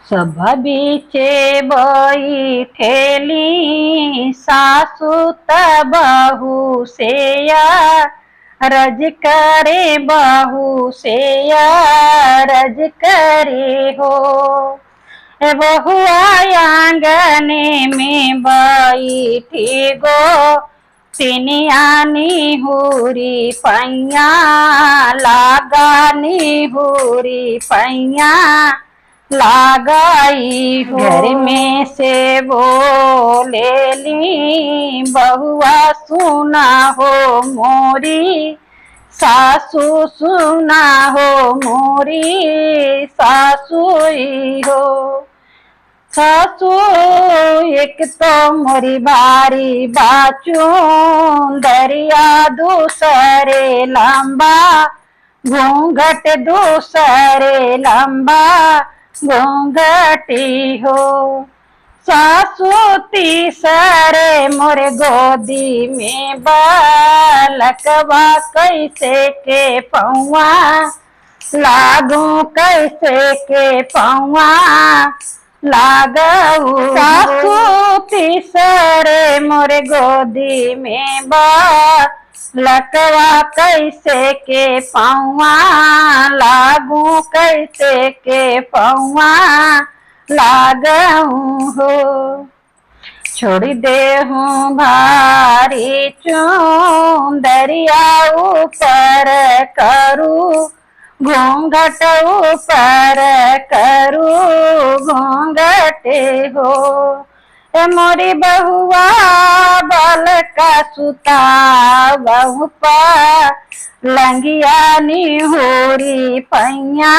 सभ बीचे बैठेली सासु त बहू से रज करे, बहू से रज करे हो। बहुआ आंगने में बैठी गो सिनियानी हुरी पैया लगानी हुरी पैया लगाई हो। घर में से बोलेली बहुआ सुना हो मोरी सासू, सुना हो मोरी सासू हो। सासू एक तो मोरी बारी बाचू दरिया, दूसरे लंबा घूंघट, दूसरे लंबा घूंघटी हो। सासू तीसरे मोरे गोदी में बालकवा कैसे के पौआ लागू, कैसे के पौआ लागू। सासू तीसरे मोरे गोदी में बालकवा कैसे के पौआ लागू, कैसे के पौआ लागू हो। छोड़ दे हूँ भारी चुंदरिया ऊपर करू घूंघट, ऊपर करू घूंघटे हो। मोरी बहुआ बल का सुता बहु लंगिया निहुरी पैया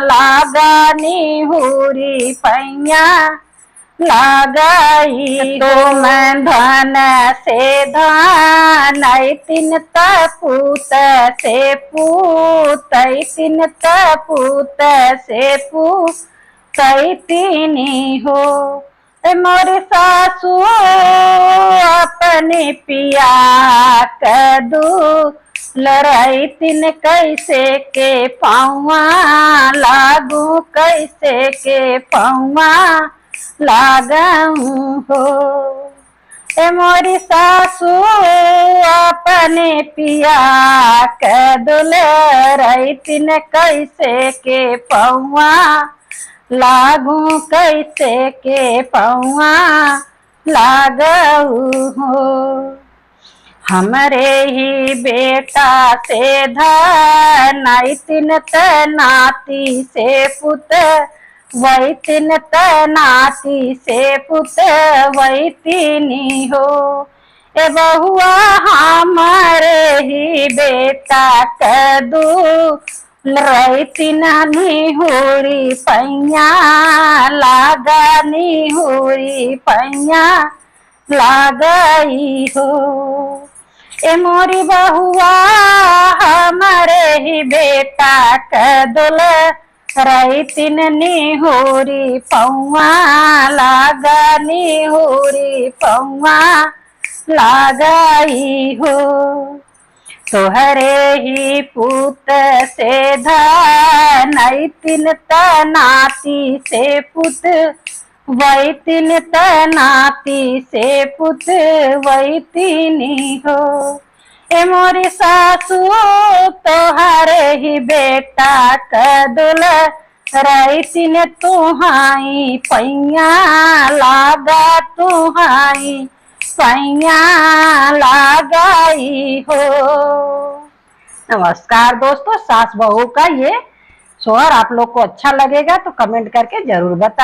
लगानी हुरी पैया लगाई। तुम धन से धन तीन तपूत से पूत, तीन तपूत से पूत तीनी हो। मोरी सासू अपने पिया कदू लड़ाई तीन कैसे के पौआ लागू, कैसे के पौआ लागू हो। मोरी सासू अपने पिया कदुल रही तीन कैसे के पौआ लागू, कैसे के पौआ लागू हो। हमरे ही बेटा से धन तीन नाती से पुत वही तीन नाती से पुत वही तीनी हो। ए बहुआ हमारे ही बेटा कदू रही तीन निहुरी पैया लगानी हुरी पैया लगाई हो। ए मोरी बहुआ हमारे ही बेटा कदुल रही तीन निहुरी पौआ लगानी हुरी पौआ लगाई हो। तोहरे ही पुत से धन तीन नाती से पुत वही तीन नाती से पुत वही तीनी हो। ए मोरी सासू तोहरे ही बेटा कदुल रही तीन तुहाई पैया लागा, तुहाई पैया लगाई हो। नमस्कार दोस्तों, सास बहू का ये सोहर आप लोग को अच्छा लगेगा तो कमेंट करके जरूर बताएं।